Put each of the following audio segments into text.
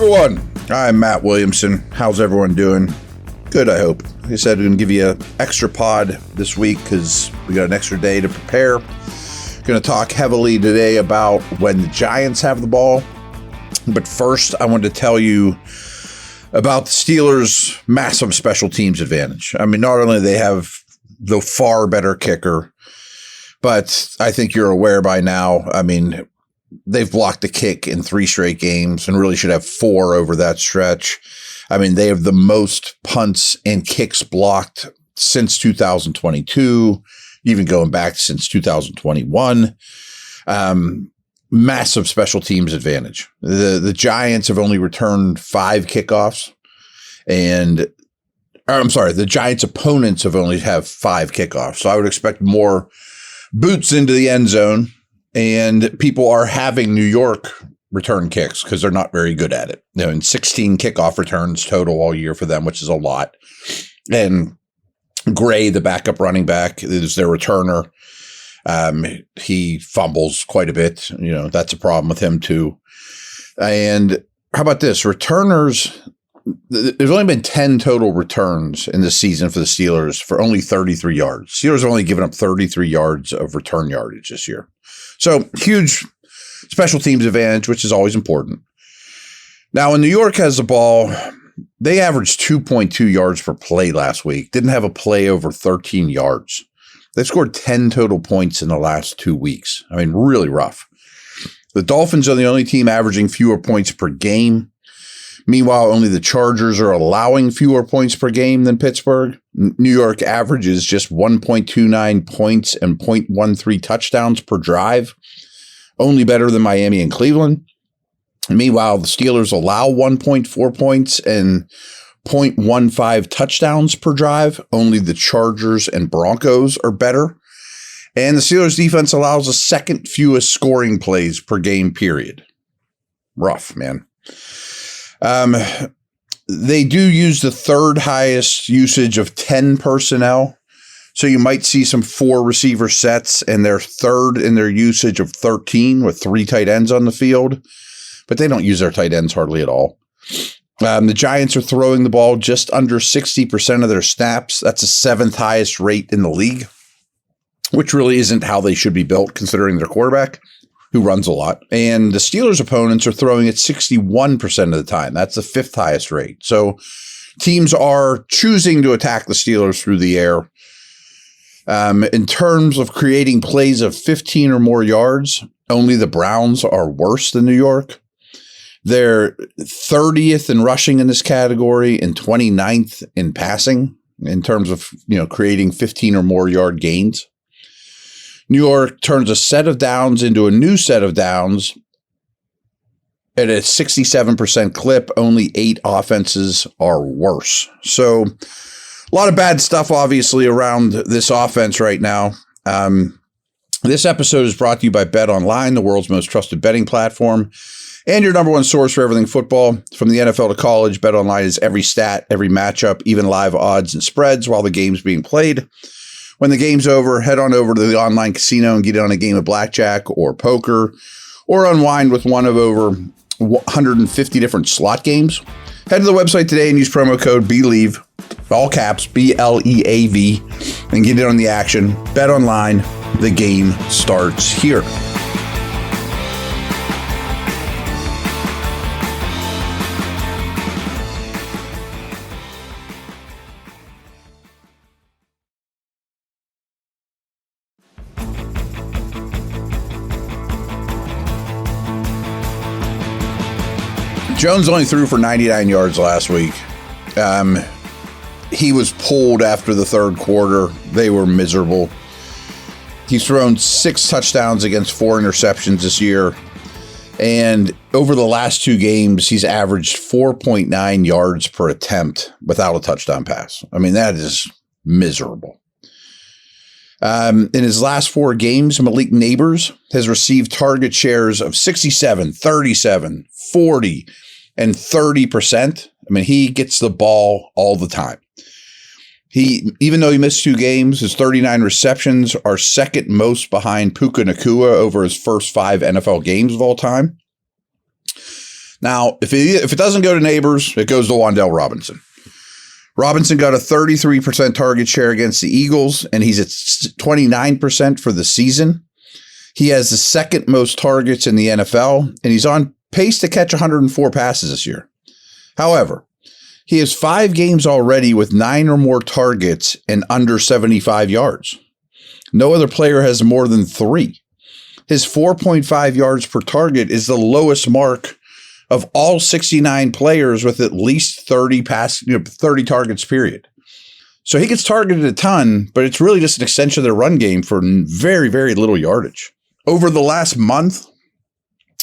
everyone. I'm Matt Williamson. How's everyone doing? Good, I hope. Like I said, I'm going to give you an extra pod this week because we got an extra day to prepare. Going to talk heavily today about when the Giants have the ball. But first, I wanted to tell you about the Steelers' massive special teams advantage. I mean, not only do they have the far better kicker, but I think you're aware by now, I mean, they've blocked a kick in 3 straight games and really should have 4 over that stretch. I mean, they have the most punts and kicks blocked since 2022, even going back since 2021. Massive special teams advantage. The Giants have only returned 5 kickoffs, and the Giants' opponents have 5 kickoffs. So I would expect more boots into the end zone. And people are having New York return kicks because they're not very good at it. You know, and 16 kickoff returns total all year for them, which is a lot. And Gray, the backup running back, is their returner. He fumbles quite a bit. You know, that's a problem with him too. And how about this? Returners, there's only been 10 total returns in this season for the Steelers for only 33 yards. Steelers have only given up 33 yards of return yardage this year. So huge special teams advantage, which is always important. Now, when New York has the ball, they averaged 2.2 yards per play last week. Didn't have a play over 13 yards. They've scored 10 total points in the last 2 weeks. I mean, really rough. The Dolphins are the only team averaging fewer points per game. Meanwhile, only the Chargers are allowing fewer points per game than Pittsburgh. New York averages just 1.29 points and 0.13 touchdowns per drive, only better than Miami and Cleveland. Meanwhile, the Steelers allow 1.4 points and 0.15 touchdowns per drive. Only the Chargers and Broncos are better. And the Steelers defense allows the second fewest scoring plays per game, period. Rough, man. They do use the third highest usage of 10 personnel. So you might see some 4 receiver sets, and they're third in their usage of 13 with 3 tight ends on the field. But they don't use their tight ends hardly at all. The Giants are throwing the ball just under 60% of their snaps. That's the 7th highest rate in the league, which really isn't how they should be built considering their quarterback, who runs a lot. And the Steelers' opponents are throwing it 61% of the time. That's the 5th highest rate. So teams are choosing to attack the Steelers through the air. In terms of creating plays of 15 or more yards, only the Browns are worse than New York. They're 30th in rushing in this category and 29th in passing in terms of, creating 15 or more yard gains. New York turns a set of downs into a new set of downs at a 67% clip. Only 8 offenses are worse. So a lot of bad stuff, obviously, around this offense right now. This episode is brought to you by Bet Online, the world's most trusted betting platform, and your number one source for everything football. From the NFL to college, Bet Online is every stat, every matchup, even live odds and spreads while the game's being played. When the game's over, head on over to the online casino and get on a game of blackjack or poker, or unwind with one of over 150 different slot games. Head to the website today and use promo code BELIEVE, all caps, BLEAV, and get in on the action. Bet Online, the game starts here. Jones only threw for 99 yards last week. He was pulled after the third quarter. They were miserable. He's thrown 6 touchdowns against 4 interceptions this year. And over the last 2 games, he's averaged 4.9 yards per attempt without a touchdown pass. I mean, that is miserable. In his last 4 games, Malik Neighbors has received target shares of 67, 37, 40, and 30%. I mean, he gets the ball all the time. Even though he missed 2 games, his 39 receptions are second most behind Puka Nacua over his first 5 NFL games of all time. Now, if it doesn't go to Neighbors, it goes to Wan'Dale Robinson. Robinson got a 33% target share against the Eagles, and he's at 29% for the season. He has the second most targets in the NFL, and he's on pace to catch 104 passes this year. However, he has 5 games already with 9 or more targets and under 75 yards. No other player has more than 3. His 4.5 yards per target is the lowest mark of all 69 players with at least 30 targets, period. So he gets targeted a ton, but it's really just an extension of their run game for very, very little yardage. Over the last month,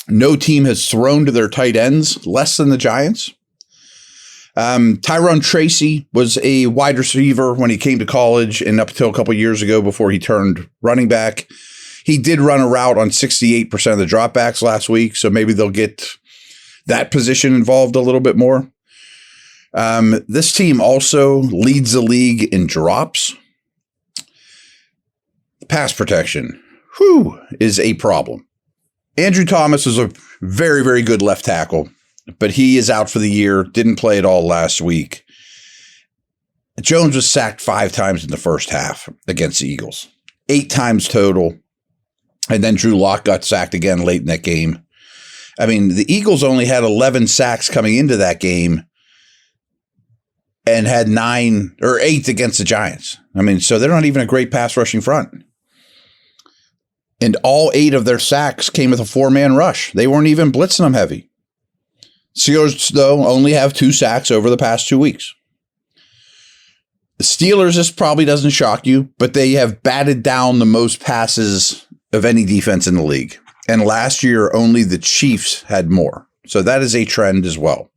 no team has thrown to their tight ends less than the Giants. Tyrone Tracy was a wide receiver when he came to college and up until a couple years ago before he turned running back. He did run a route on 68% of the dropbacks last week, so maybe they'll get that position involved a little bit more. This team also leads the league in drops. Pass protection, is a problem. Andrew Thomas is a very, very good left tackle, but he is out for the year, didn't play at all last week. Jones was sacked 5 times in the first half against the Eagles, 8 times total. And then Drew Lock got sacked again late in that game. I mean, the Eagles only had 11 sacks coming into that game and had 9 or 8 against the Giants. I mean, so they're not even a great pass rushing front. And all 8 of their sacks came with a 4-man rush. They weren't even blitzing them heavy. Steelers, though, only have 2 sacks over the past 2 weeks. The Steelers, this probably doesn't shock you, but they have batted down the most passes of any defense in the league. And last year, only the Chiefs had more. So that is a trend as well.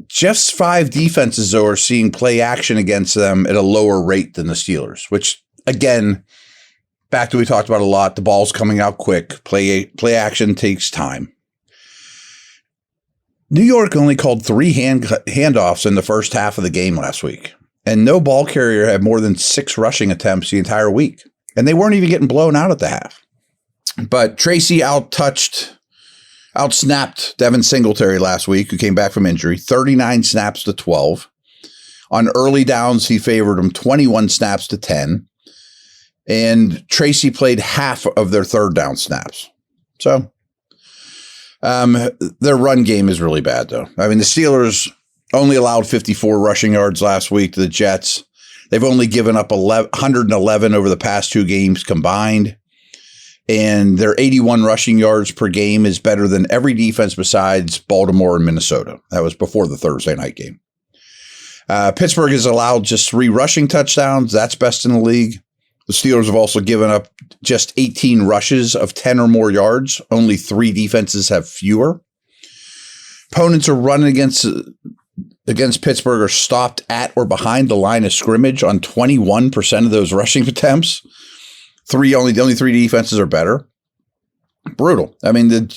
Just 5 defenses, though, are seeing play action against them at a lower rate than the Steelers, which, again, back to what we talked about a lot, the ball's coming out quick. Play action takes time. New York only called 3 handoffs in the first half of the game last week, and no ball carrier had more than 6 rushing attempts the entire week, and they weren't even getting blown out at the half. But Tracy outsnapped Devin Singletary last week, who came back from injury, 39 snaps to 12. On early downs, he favored him 21 snaps to 10, and Tracy played half of their third down snaps. So their run game is really bad, though. I mean, the Steelers only allowed 54 rushing yards last week to the Jets. They've only given up 111 over the past 2 games combined. And their 81 rushing yards per game is better than every defense besides Baltimore and Minnesota. That was before the Thursday night game. Pittsburgh has allowed just 3 rushing touchdowns. That's best in the league. The Steelers have also given up just 18 rushes of 10 or more yards. Only 3 defenses have fewer. Opponents are running against Pittsburgh are stopped at or behind the line of scrimmage on 21% of those rushing attempts. The only 3 defenses are better. Brutal. I mean,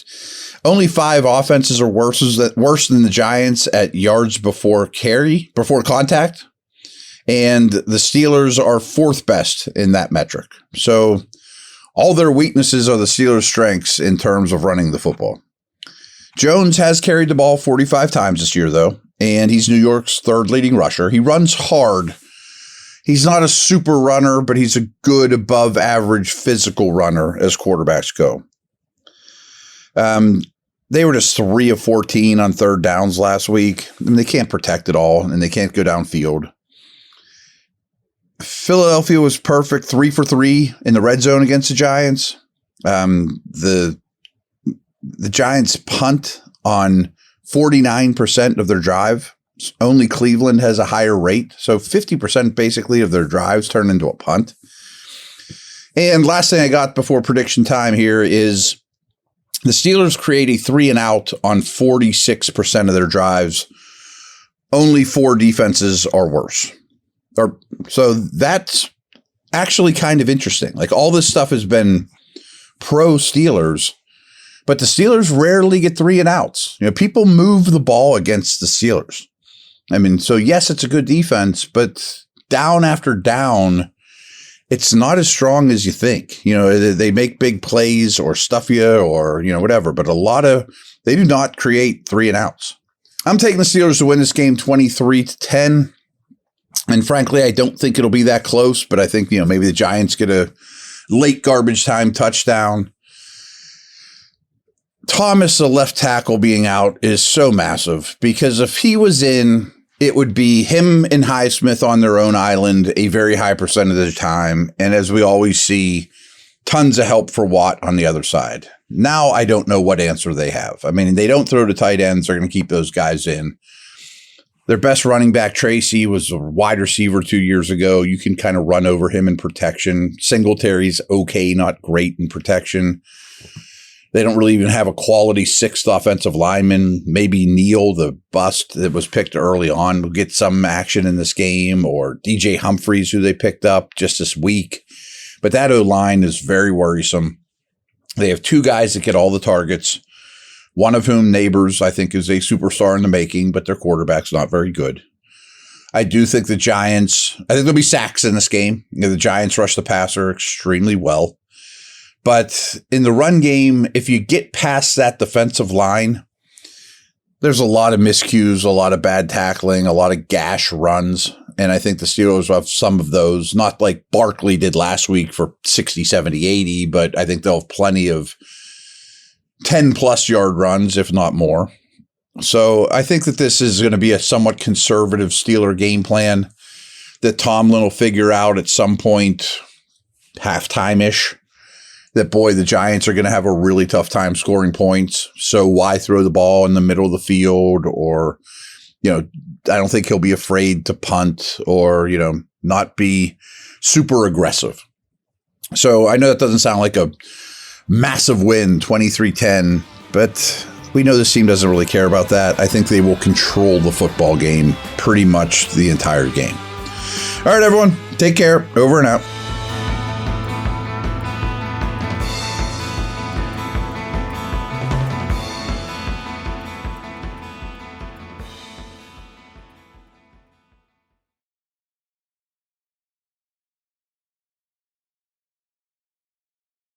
only 5 offenses are worse than the Giants at yards before contact. And the Steelers are 4th best in that metric. So all their weaknesses are the Steelers' strengths in terms of running the football. Jones has carried the ball 45 times this year, though, and he's New York's 3rd leading rusher. He runs hard. He's not a super runner, but he's a good above average physical runner as quarterbacks go. They were just 3 of 14 on 3rd downs last week. I mean, they can't protect it all, and they can't go downfield. Philadelphia was perfect, 3 for 3 in the red zone against the Giants. The Giants punt on 49% of their drive. Only Cleveland has a higher rate. So 50% basically of their drives turn into a punt. And last thing I got before prediction time here is the Steelers create a 3 and out on 46% of their drives. Only 4 defenses are worse. So that's actually kind of interesting. Like, all this stuff has been pro Steelers, but the Steelers rarely get 3 and outs. You know, people move the ball against the Steelers. I mean, so yes, it's a good defense, but down after down, it's not as strong as you think. You know, they make big plays or stuff you or, you know, whatever, but they do not create 3 and outs. I'm taking the Steelers to win this game 23-10. And frankly, I don't think it'll be that close, but I think, you know, maybe the Giants get a late garbage time touchdown. Thomas, the left tackle, being out is so massive because if he was in, it would be him and Highsmith on their own island a very high percent of the time. And as we always see, tons of help for Watt on the other side. Now, I don't know what answer they have. I mean, they don't throw to tight ends. They're going to keep those guys in. Their best running back, Tracy, was a wide receiver 2 years ago. You can kind of run over him in protection. Singletary's okay, not great in protection. They don't really even have a quality 6th offensive lineman. Maybe Neal, the bust that was picked early on, will get some action in this game, or DJ Humphries, who they picked up just this week. But that O-line is very worrisome. They have 2 guys that get all the targets, one of whom, Neighbors, I think is a superstar in the making, but their quarterback's not very good. I do think the Giants, I think there'll be sacks in this game. You know, the Giants rush the passer extremely well. But in the run game, if you get past that defensive line, there's a lot of miscues, a lot of bad tackling, a lot of gash runs. And I think the Steelers have some of those, not like Barkley did last week for 60, 70, 80, but I think they'll have plenty of 10-plus yard runs, if not more. So I think that this is going to be a somewhat conservative Steeler game plan that Tomlin will figure out at some point, halftime-ish, that, boy, the Giants are going to have a really tough time scoring points. So why throw the ball in the middle of the field? Or, you know, I don't think he'll be afraid to punt or, you know, not be super aggressive. So I know that doesn't sound like a massive win, 23-10, but we know this team doesn't really care about that. I think they will control the football game pretty much the entire game. All right, everyone, take care. Over and out.